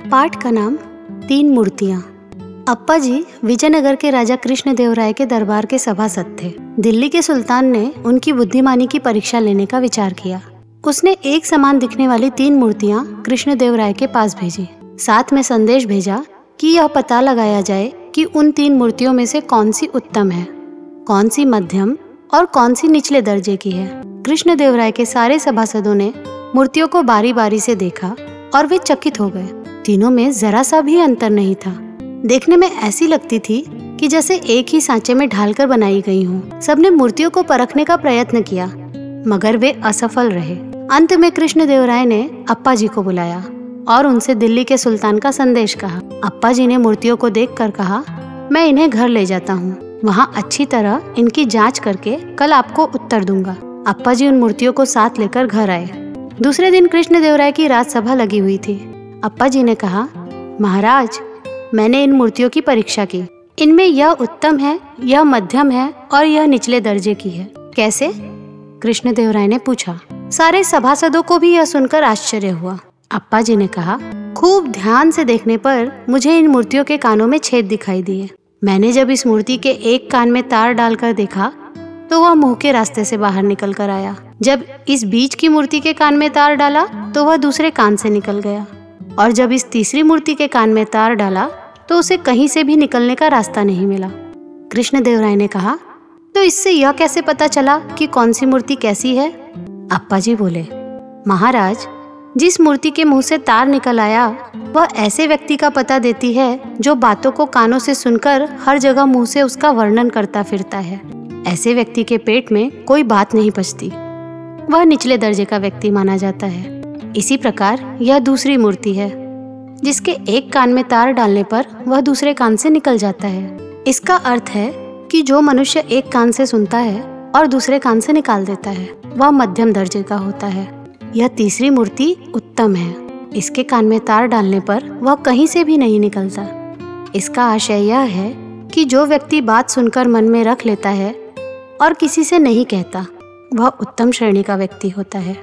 पाठ का नाम तीन मूर्तियाँ। अप्पा जी विजयनगर के राजा कृष्णदेवराय के दरबार के सभासद थे। दिल्ली के सुल्तान ने उनकी बुद्धिमानी की परीक्षा लेने का विचार किया। उसने एक समान दिखने वाली तीन मूर्तियाँ कृष्णदेवराय के पास भेजी। साथ में संदेश भेजा कि यह पता लगाया जाए कि उन तीन मूर्तियों में से कौन सी उत्तम है, कौन सी मध्यम और कौन सी निचले दर्जे की है। कृष्णदेवराय के सारे सभासदों ने मूर्तियों को बारी बारी से देखा और वे चकित हो गए। तीनों में जरा सा भी अंतर नहीं था। देखने में ऐसी लगती थी कि जैसे एक ही सांचे में ढालकर बनाई गई हों। सबने मूर्तियों को परखने का प्रयत्न किया, मगर वे असफल रहे। अंत में कृष्णदेवराय ने अप्पा जी को बुलाया और उनसे दिल्ली के सुल्तान का संदेश कहा। अप्पा जी ने मूर्तियों को देखकर कहा, मैं इन्हें घर ले जाता हूँ, वहाँ अच्छी तरह इनकी जांच करके कल आपको उत्तर दूंगा। अप्पा जी उन मूर्तियों को साथ लेकर घर आए। दूसरे दिन कृष्णदेवराय की राजसभा लगी हुई थी। अप्पा जी ने कहा, महाराज, मैंने इन मूर्तियों की परीक्षा की। इनमें यह उत्तम है, यह मध्यम है और यह निचले दर्जे की है। कैसे? कृष्णदेवराय ने पूछा। सारे सभासदों को भी यह सुनकर आश्चर्य हुआ। अप्पा जी ने कहा, खूब ध्यान से देखने पर मुझे इन मूर्तियों के कानों में छेद दिखाई दिए। मैंने जब इस मूर्ति के एक कान में तार डालकर देखा तो वह मुंह के रास्ते से बाहर निकल कर आया। जब इस बीच की मूर्ति के कान में तार डाला तो वह दूसरे कान से निकल गया, और जब इस तीसरी मूर्ति के कान में तार डाला तो उसे कहीं से भी निकलने का रास्ता नहीं मिला। कृष्णदेवराय ने कहा, तो इससे यह कैसे पता चला कि कौन सी मूर्ति कैसी है? अप्पा जी बोले, महाराज, जिस मूर्ति के मुंह से तार निकल आया वह ऐसे व्यक्ति का पता देती है जो बातों को कानों से सुनकर हर जगह मुंह से उसका वर्णन करता फिरता है। ऐसे व्यक्ति के पेट में कोई बात नहीं पचती, वह निचले दर्जे का व्यक्ति माना जाता है। इसी प्रकार यह दूसरी मूर्ति है, जिसके एक कान में तार डालने पर वह दूसरे कान से निकल जाता है। इसका अर्थ है कि जो मनुष्य एक कान से सुनता है और दूसरे कान से निकाल देता है, वह मध्यम दर्जे का होता है। यह तीसरी मूर्ति उत्तम है। इसके कान में तार डालने पर वह कहीं से भी नहीं निकलता। इसका आशय यह है कि जो व्यक्ति बात सुनकर मन में रख लेता है और किसी से नहीं कहता, वह उत्तम श्रेणी का व्यक्ति होता है।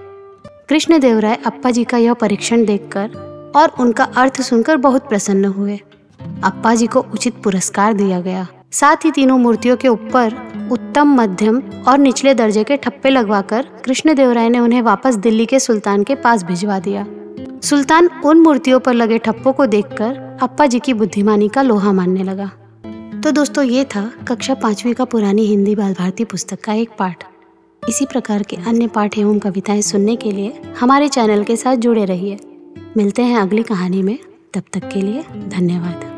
कृष्णदेवराय अप्पा जी का यह परीक्षण देखकर और उनका अर्थ सुनकर बहुत प्रसन्न हुए। अप्पा जी को उचित पुरस्कार दिया गया। साथ ही तीनों मूर्तियों के ऊपर उत्तम, मध्यम और निचले दर्जे के ठप्पे लगवाकर कृष्णदेवराय ने उन्हें वापस दिल्ली के सुल्तान के पास भिजवा दिया। सुल्तान उन मूर्तियों पर लगे ठप्पों को देखकर अप्पा जी की बुद्धिमानी का लोहा मानने लगा। तो दोस्तों, ये था कक्षा 5वीं का पुरानी हिंदी बाल भारती पुस्तक का एक पाठ। इसी प्रकार के अन्य पाठ एवं कविताएं सुनने के लिए हमारे चैनल के साथ जुड़े रहिए। मिलते हैं अगली कहानी में। तब तक के लिए धन्यवाद।